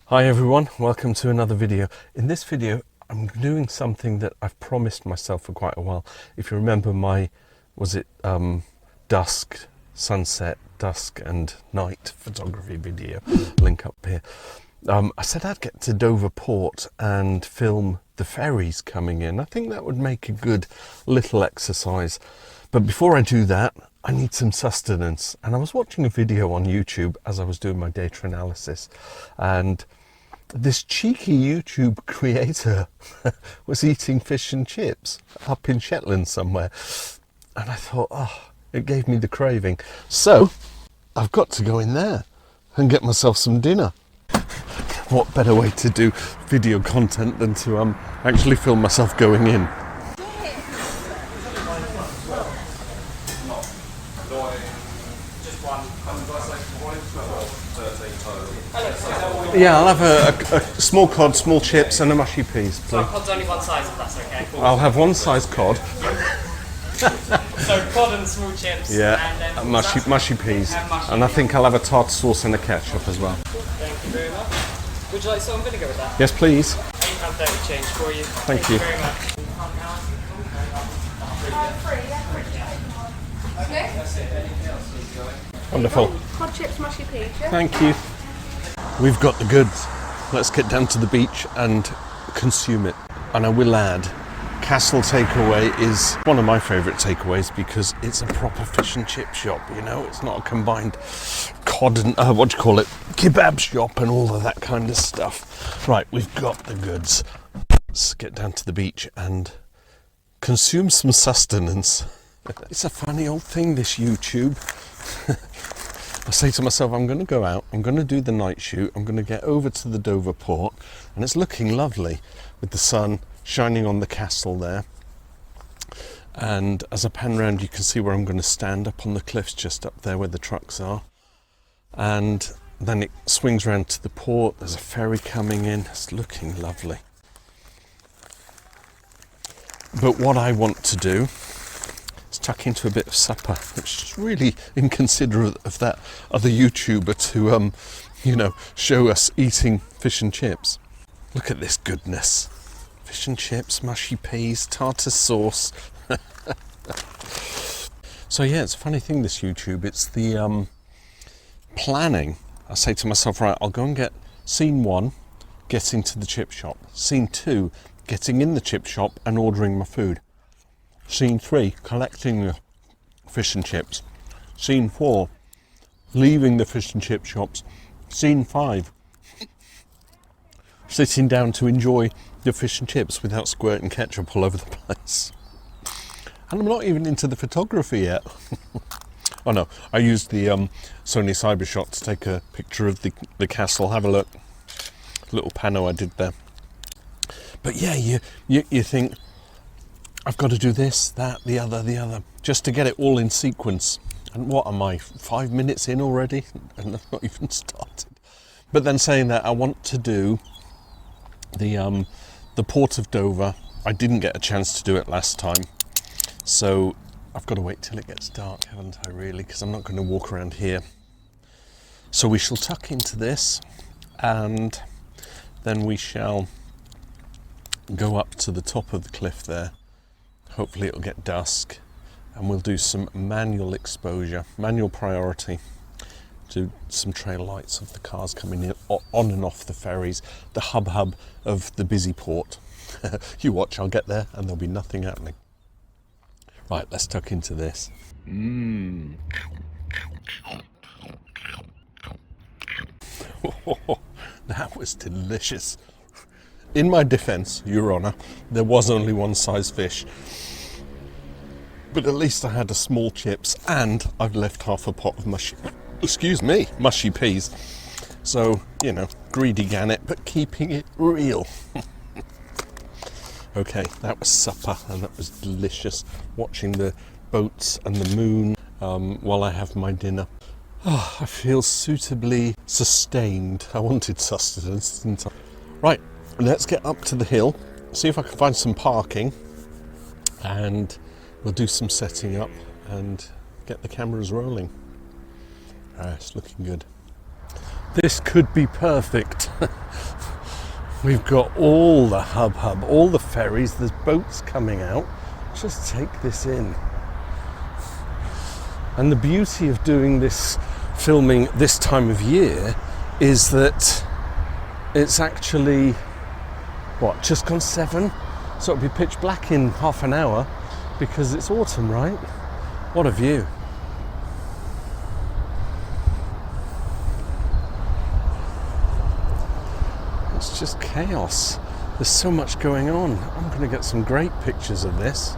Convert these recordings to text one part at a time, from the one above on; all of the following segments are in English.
Hi everyone, welcome to another video. In this video I'm doing something that I've promised myself for quite a while. If you remember my, dusk, sunset, dusk and night photography video, link up here. I said I'd get to Dover Port and film the ferries coming in. I think that would make a good little exercise. But before I do that, I need some sustenance. And I was watching a video on YouTube as I was doing my data analysis, and this cheeky YouTube creator was eating fish and chips up in Shetland somewhere. And I thought, oh, it gave me the craving. So I've got to go in there and get myself some dinner. What better way to do video content than to actually film myself going in? Yeah, I'll have a small cod, small chips and a mushy peas, please. So cod's only one size, if that's okay. I'll have one size cod. So cod and small chips. Yeah, and then mushy peas. And I think I'll have a tartar sauce and a ketchup as well. Thank you very much. Would you like salt and vinegar with that? Yes, please. £8.30 change for you. Thank you. Very much. Wonderful. Cod chips, mushy peas, yeah? Thank you. We've got the goods. Let's get down to the beach and consume it. And I will add, Castle Takeaway is one of my favourite takeaways because it's a proper fish and chip shop, you know? It's not a combined cod and, kebab shop and all of that kind of stuff. Right, we've got the goods. Let's get down to the beach and consume some sustenance. It's a funny old thing, this YouTube. I say to myself, I'm going to go out, I'm going to do the night shoot, I'm going to get over to the Dover Port, and it's looking lovely with the sun shining on the castle there. And as I pan round, you can see where I'm going to stand up on the cliffs just up there where the trucks are. And then it swings round to the port, there's a ferry coming in, it's looking lovely. But what I want to do, tuck into a bit of supper, which is really inconsiderate of that other YouTuber to, show us eating fish and chips. Look at this goodness. Fish and chips, mushy peas, tartar sauce. So yeah, it's a funny thing, this YouTube. It's the planning. I say to myself, right, I'll go and get scene 1, getting to the chip shop. Scene 2, getting in the chip shop and ordering my food. Scene 3, collecting the fish and chips. Scene 4, leaving the fish and chip shops. Scene 5, sitting down to enjoy the fish and chips without squirting ketchup all over the place. And I'm not even into the photography yet. Oh no, I used the Sony Cybershot to take a picture of the castle. Have a look. Little pano I did there. But yeah, you think, I've got to do this, that, the other, just to get it all in sequence. And what am I, 5 minutes in already? And I've not even started. But then saying that, I want to do the Port of Dover. I didn't get a chance to do it last time. So I've got to wait till it gets dark, haven't I, really? Because I'm not going to walk around here. So we shall tuck into this, and then we shall go up to the top of the cliff there. Hopefully it'll get dusk, and we'll do some manual exposure, manual priority, to some trail lights of the cars coming in on and off the ferries, the hub of the busy port. You watch, I'll get there and there'll be nothing happening. Right, let's tuck into this. That was delicious. In my defence, Your Honour, there was only one size fish. But at least I had a small chips, and I've left half a pot of mushy peas. So, greedy gannet, but keeping it real. Okay, that was supper, and that was delicious. Watching the boats and the moon while I have my dinner. Oh, I feel suitably sustained. I wanted sustenance, didn't I? Right. Let's get up to the hill, see if I can find some parking, and we'll do some setting up and get the cameras rolling. It's looking good. This could be perfect. We've got all the hub, all the ferries, there's boats coming out. Just take this in. And the beauty of doing this filming this time of year is that it's actually, what, just gone 7? So it'll be pitch black in half an hour because it's autumn, right? What a view. It's just chaos. There's so much going on. I'm going to get some great pictures of this.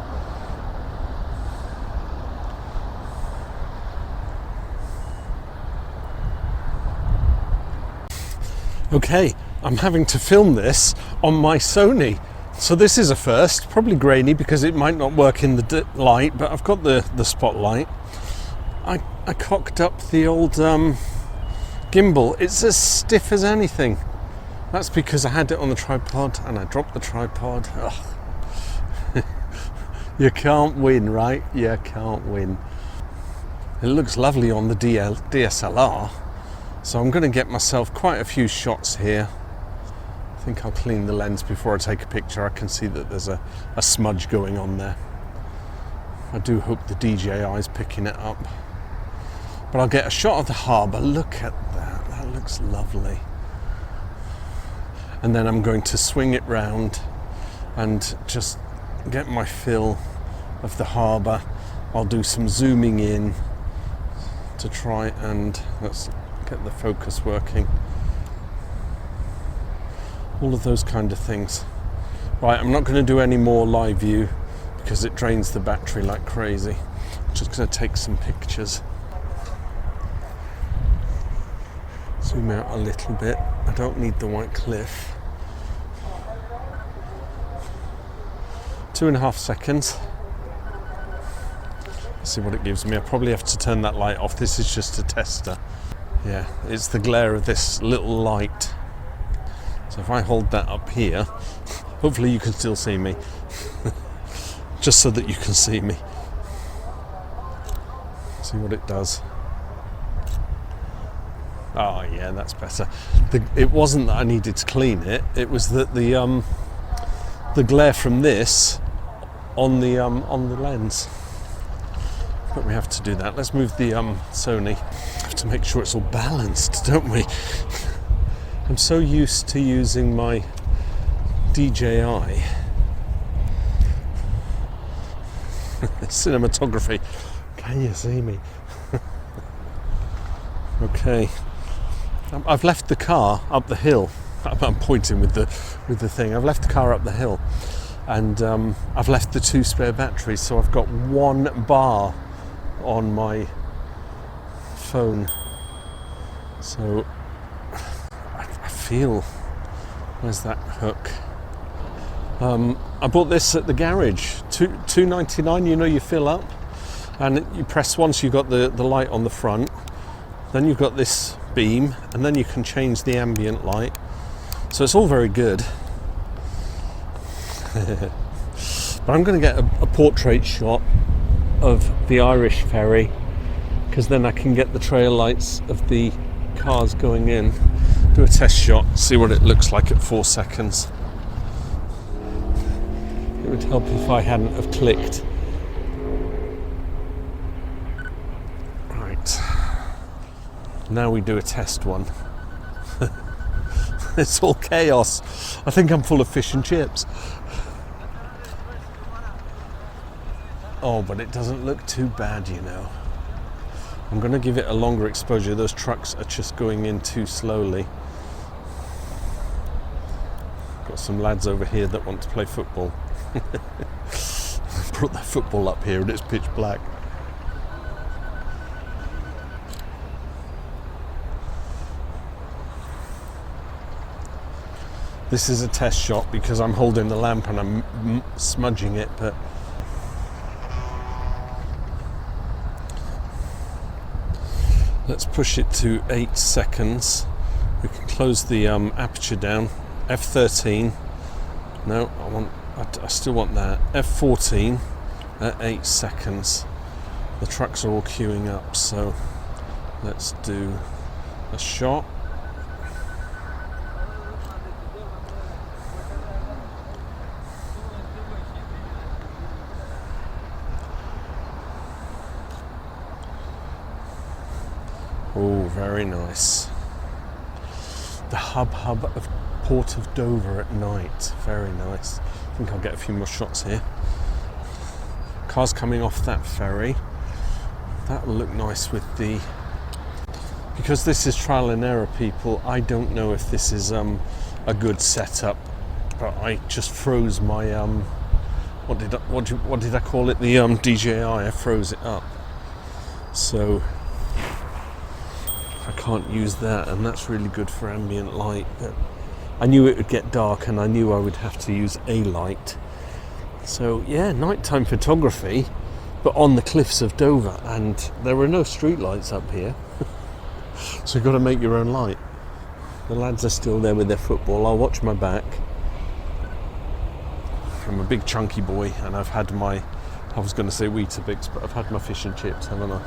Okay, I'm having to film this on my Sony. So this is a first, probably grainy because it might not work in the light, but I've got the spotlight. I cocked up the old gimbal. It's as stiff as anything. That's because I had it on the tripod and I dropped the tripod. You can't win, right? You can't win. It looks lovely on the DSLR. So I'm going to get myself quite a few shots here. I think I'll clean the lens before I take a picture. I can see that there's a smudge going on there. I do hope the DJI is picking it up. But I'll get a shot of the harbour. Look at that. That looks lovely. And then I'm going to swing it round and just get my fill of the harbour. I'll do some zooming in to try and let's get the focus working. All of those kind of things. Right, I'm not going to do any more live view because it drains the battery like crazy. I'm just going to take some pictures. Zoom out a little bit. I don't need the white cliff. 2.5 seconds. Let's see what it gives me. I probably have to turn that light off. This is just a tester. Yeah, it's the glare of this little light. So if I hold that up here, hopefully you can still see me. Just so that you can see me. See what it does. Oh yeah, that's better. It wasn't that I needed to clean it. It was that the glare from this on the lens. But we have to do that. Let's move the Sony. We have to make sure it's all balanced, don't we? I'm so used to using my DJI. Cinematography. Can you see me? Okay. I've left the car up the hill. I'm pointing with the thing. I've left the car up the hill, and I've left the 2 spare batteries, so I've got 1 bar on my phone. So I feel. Where's that hook? I bought this at the garage. $2.99. You know, you fill up, and you press once. You got the light on the front. Then you've got this beam, and then you can change the ambient light. So it's all very good. But I'm going to get a portrait shot of the Irish ferry, because then I can get the trail lights of the cars going in. Do a test shot, see what it looks like at 4 seconds. It would help if I hadn't have clicked. Right. Now we do a test one. It's all chaos. I think I'm full of fish and chips. Oh, but it doesn't look too bad, you know. I'm going to give it a longer exposure. Those trucks are just going in too slowly. Got some lads over here that want to play football. Brought their football up here and it's pitch black. This is a test shot because I'm holding the lamp and I'm smudging it, but let's push it to 8 seconds. We can close the aperture down. F13. No, I still want that. F14 at 8 seconds. The trucks are all queuing up, so let's do a shot. Oh, very nice. The hub of Port of Dover at night. Very nice. I think I'll get a few more shots here. Cars coming off that ferry. That'll look nice with the... Because this is trial and error, people, I don't know if this is a good setup, but I just froze my what did I call it? The DJI. I froze it up, so I can't use that, and that's really good for ambient light. But I knew it would get dark, and I knew I would have to use a light. So yeah, nighttime photography, but on the cliffs of Dover, and there are no street lights up here. So you've got to make your own light. The lads are still there with their football. I'll watch my back. I'm a big chunky boy, and I've had my, I was going to say Weetabix, but I've had my fish and chips, haven't I?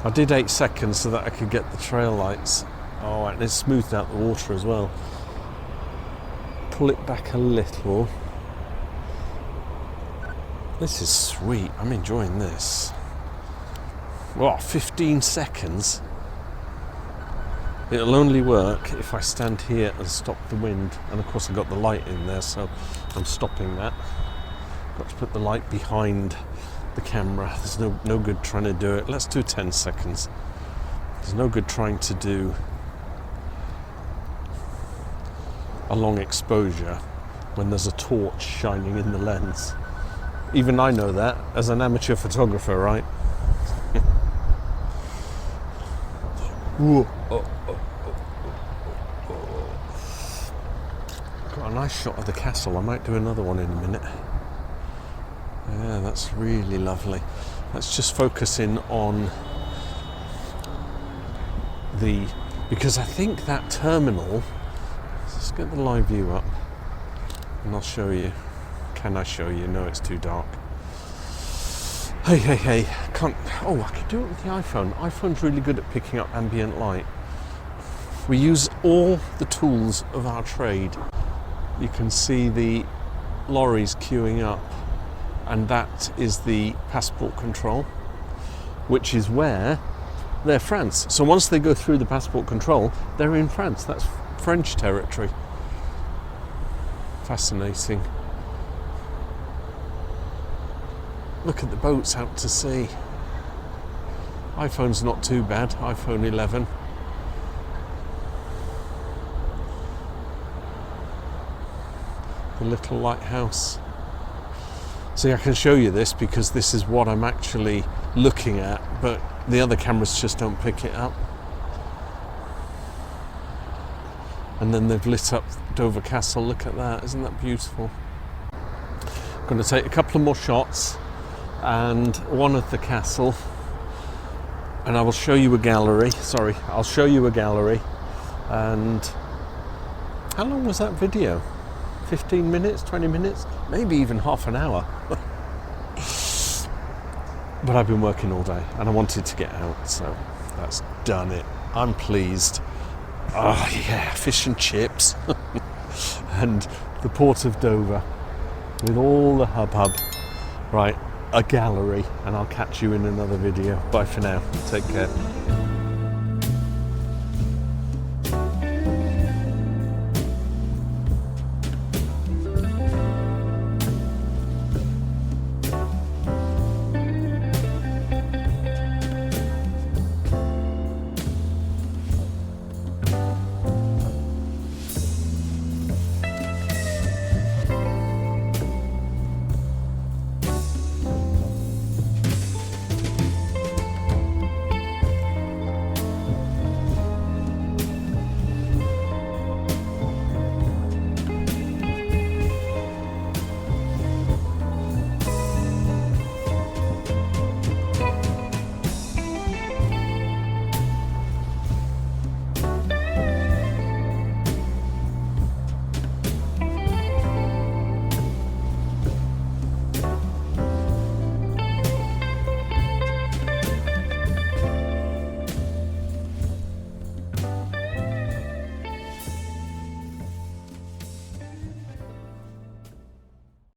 I did 8 seconds so that I could get the trail lights. Oh, and it's smoothed out the water as well. Pull it back a little. This is sweet. I'm enjoying this. Well, 15 seconds. It'll only work if I stand here and stop the wind. And of course I've got the light in there, so I'm stopping that. Got to put the light behind the camera. There's no good trying to do it. Let's do 10 seconds. There's no good trying to do a long exposure when there's a torch shining in the lens. Even I know that as an amateur photographer, right? Got a nice shot of the castle. I might do another one in a minute. Yeah, that's really lovely. Let's just focus in on the, because I think that terminal, let's get the live view up and I'll show you. Can I show you? No, it's too dark. Hey, can't, oh, I can do it with the iPhone. iPhone's really good at picking up ambient light. We use all the tools of our trade. You can see the lorries queuing up, and that is the passport control, which is where they're France. So once they go through the passport control, they're in France. That's French territory. Fascinating. Look at the boats out to sea. iPhone's not too bad, iPhone 11. The little lighthouse. See, I can show you this because this is what I'm actually looking at, but the other cameras just don't pick it up. And then they've lit up Dover Castle. Look at that, isn't that beautiful? I'm going to take a couple of more shots and one at the castle, and I will show you a gallery. Sorry, I'll show you a gallery. And how long was that video? 15 minutes, 20 minutes, maybe even half an hour. But I've been working all day and I wanted to get out, so that's done it. I'm pleased. Oh yeah, fish and chips. And the Port of Dover with all the hub. Right, a gallery, and I'll catch you in another video. Bye for now. Take care.